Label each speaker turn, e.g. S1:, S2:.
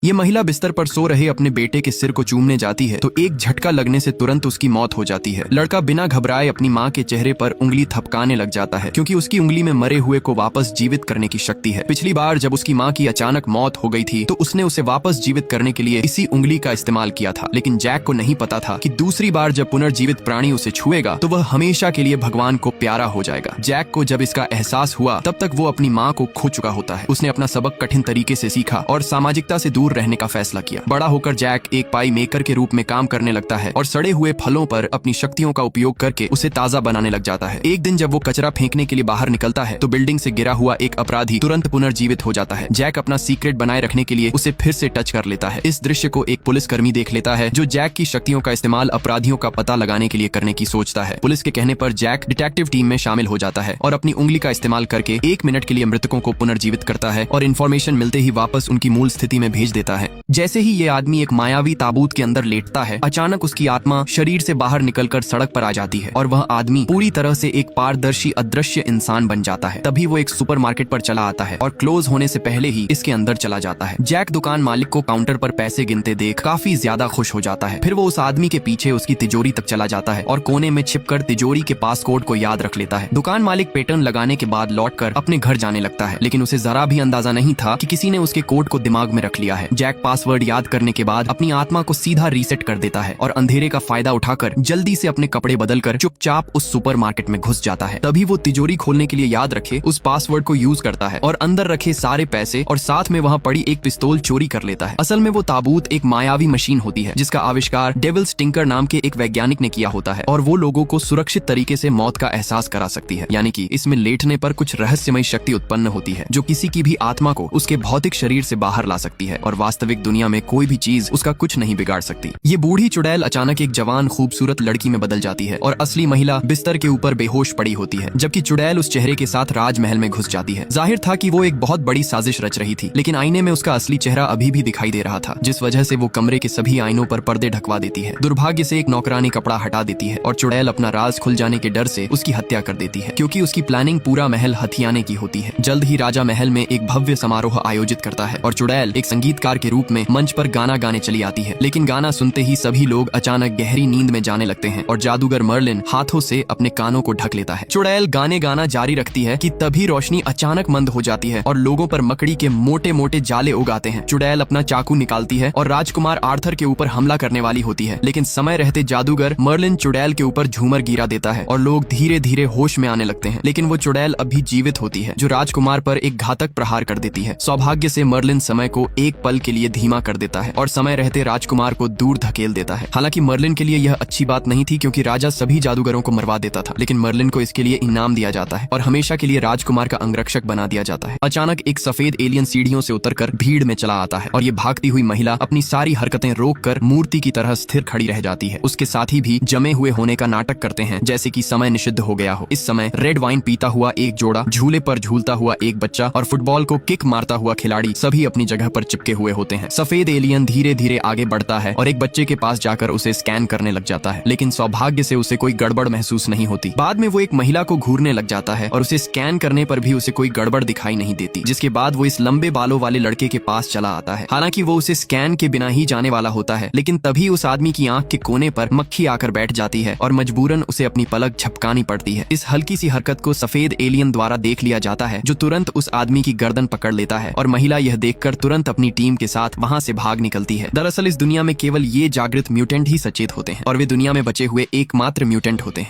S1: ये महिला बिस्तर पर सो रहे अपने बेटे के सिर को चूमने जाती है तो एक झटका लगने से तुरंत उसकी मौत हो जाती है। लड़का बिना घबराए अपनी माँ के चेहरे पर उंगली थपकाने लग जाता है क्योंकि उसकी उंगली में मरे हुए को वापस जीवित करने की शक्ति है। पिछली बार जब उसकी माँ की अचानक मौत हो गई थी तो उसने उसे वापस जीवित करने के लिए इसी उंगली का इस्तेमाल किया था, लेकिन जैक को नहीं पता था कि दूसरी बार जब पुनर्जीवित प्राणी उसे छुएगा तो वह हमेशा के लिए भगवान को प्यारा हो जाएगा। जैक को जब इसका एहसास हुआ तब तक वो अपनी माँ को खो चुका होता है। उसने अपना सबक कठिन तरीके से सीखा और सामाजिकता से दूर रहने का फैसला किया। बड़ा होकर जैक एक पाई मेकर के रूप में काम करने लगता है और सड़े हुए फलों पर अपनी शक्तियों का उपयोग करके उसे ताजा बनाने लग जाता है। एक दिन जब वो कचरा फेंकने के लिए बाहर निकलता है तो बिल्डिंग से गिरा हुआ एक अपराधी तुरंत पुनर्जीवित हो जाता है। जैक अपना सीक्रेट बनाए रखने के लिए उसे फिर से टच कर लेता है। इस दृश्य को एक पुलिसकर्मी देख लेता है जो जैक की शक्तियों का इस्तेमाल अपराधियों का पता लगाने के लिए करने की सोचता है। पुलिस के कहने पर जैक डिटेक्टिव टीम में शामिल हो जाता है और अपनी उंगली का इस्तेमाल करके 1 मिनट के लिए मृतकों को पुनर्जीवित करता है और इन्फॉर्मेशन मिलते ही वापस उनकी मूल स्थिति में भेज देता है। जैसे ही ये आदमी एक मायावी ताबूत के अंदर लेटता है, अचानक उसकी आत्मा शरीर से बाहर निकलकर सड़क पर आ जाती है और वह आदमी पूरी तरह से एक पारदर्शी अदृश्य इंसान बन जाता है। तभी वो एक सुपरमार्केट पर चला आता है और क्लोज होने से पहले ही इसके अंदर चला जाता है। जैक दुकान मालिक को काउंटर पर पैसे गिनते देख काफी ज्यादा खुश हो जाता है। फिर वो उस आदमी के पीछे उसकी तिजोरी तक चला जाता है और कोने में छिपकर तिजोरी के पासकोड को याद रख लेता है। दुकान मालिक पैटर्न लगाने के बाद लौटकर अपने घर जाने लगता है, लेकिन उसे जरा भी अंदाजा नहीं था कि किसी ने उसके कोड को दिमाग में रख लिया है। जैक पासवर्ड याद करने के बाद अपनी आत्मा को सीधा रीसेट कर देता है और अंधेरे का फायदा उठाकर जल्दी से अपने कपड़े बदलकर चुपचाप उस सुपरमार्केट में घुस जाता है। तभी वो तिजोरी खोलने के लिए याद रखे उस पासवर्ड को यूज करता है और अंदर रखे सारे पैसे और साथ में वहाँ पड़ी एक पिस्तौल चोरी कर लेता है। असल में वो ताबूत एक मायावी मशीन होती है जिसका आविष्कार डेविल स्टिंकर नाम के एक वैज्ञानिक ने किया होता है और वो लोगों को सुरक्षित तरीके से मौत का एहसास करा सकती है। यानी कि इसमें लेटने पर कुछ रहस्यमय शक्ति उत्पन्न होती है जो किसी की भी आत्मा को उसके भौतिक शरीर से बाहर ला सकती है और वास्तविक दुनिया में कोई भी चीज उसका कुछ नहीं बिगाड़ सकती। ये बूढ़ी चुड़ैल अचानक एक जवान खूबसूरत लड़की में बदल जाती है और असली महिला बिस्तर के ऊपर बेहोश पड़ी होती है, जबकि चुड़ैल उस चेहरे के साथ राजमहल में घुस जाती है। जाहिर था कि वो एक बहुत बड़ी साजिश रच रही थी, लेकिन आईने में उसका असली चेहरा अभी भी दिखाई दे रहा था, जिस वजह से वो कमरे के सभी आईनों पर पर्दे ढकवा देती है। दुर्भाग्य से एक नौकरानी कपड़ा हटा देती है और चुड़ैल अपना राज खुल जाने के डर से उसकी हत्या कर देती है, क्योंकि उसकी प्लानिंग पूरा महल हथियाने की होती है। जल्द ही राजा महल में एक भव्य समारोह आयोजित करता है और चुड़ैल एक संगीतकार के रूप में मंच पर गाना गाने चली आती है, लेकिन गाना सुनते ही सभी लोग अचानक गहरी नींद में जाने लगते हैं और जादूगर मर्लिन हाथों से अपने कानों को ढक लेता है। चुड़ैल गाने गाना जारी रखती है कि तभी रोशनी अचानक मंद हो जाती है और लोगों पर मकड़ी के मोटे मोटे जाले उगाते हैं। चुड़ैल अपना चाकू निकालती है और राजकुमार आर्थर के ऊपर हमला करने वाली होती है, लेकिन समय रहते जादूगर मर्लिन चुड़ैल के ऊपर झूमर गिरा देता है और लोग धीरे धीरे होश में आने लगते हैं। लेकिन वो चुड़ैल अभी जीवित होती है जो राजकुमार पर एक घातक प्रहार कर देती है। सौभाग्य से मर्लिन समय को एक पल के लिए धीमा कर देता है और समय रहते राजकुमार को दूर धकेल देता है। हालांकि मर्लिन के लिए यह अच्छी बात नहीं थी क्योंकि राजा सभी जादूगरों को मरवा देता था, लेकिन मर्लिन को इसके लिए इनाम दिया जाता है और हमेशा के लिए राजकुमार का अंगरक्षक बना दिया जाता है। अचानक एक सफेद एलियन सीढ़ियों से उतरकर भीड़ में चला आता है और ये भागती हुई महिला अपनी सारी हरकतें रोककर मूर्ति की तरह स्थिर खड़ी रह जाती है। उसके साथी भी जमे हुए होने का नाटक करते हैं जैसे कि समय निषिद्ध हो गया हो। इस समय रेड वाइन पीता हुआ एक जोड़ा, झूले पर झूलता हुआ एक बच्चा और फुटबॉल को किक मारता हुआ खिलाड़ी सभी अपनी जगह पर चिपके हुए होते हैं। सफेद एलियन धीरे धीरे आगे बढ़ता है और एक बच्चे के पास जाकर उसे स्कैन करने लग जाता है, लेकिन सौभाग्य से उसे कोई गड़बड़ महसूस नहीं होती। बाद में वो एक महिला को घूरने लग जाता है और उसे स्कैन करने पर भी उसे कोई गड़बड़ दिखाई नहीं देती, जिसके बाद वो इस लंबे बालों वाले लड़के के पास चला आता है। हालांकि वो उसे स्कैन के बिना ही जाने वाला होता है, लेकिन तभी उस आदमी की आंख के कोने पर मक्खी आकर बैठ जाती है और मजबूरन उसे अपनी पलक झपकानी पड़ती है। इस हल्की सी हरकत को सफेद एलियन द्वारा देख लिया जाता है जो तुरंत उस आदमी की गर्दन पकड़ लेता है और महिला यह देखकर तुरंत अपनी टीम के साथ वहां से भाग निकलती है। दरअसल इस दुनिया में केवल ये जागृत म्यूटेंट ही सचेत होते हैं और वे दुनिया में बचे हुए एकमात्र म्यूटेंट होते हैं।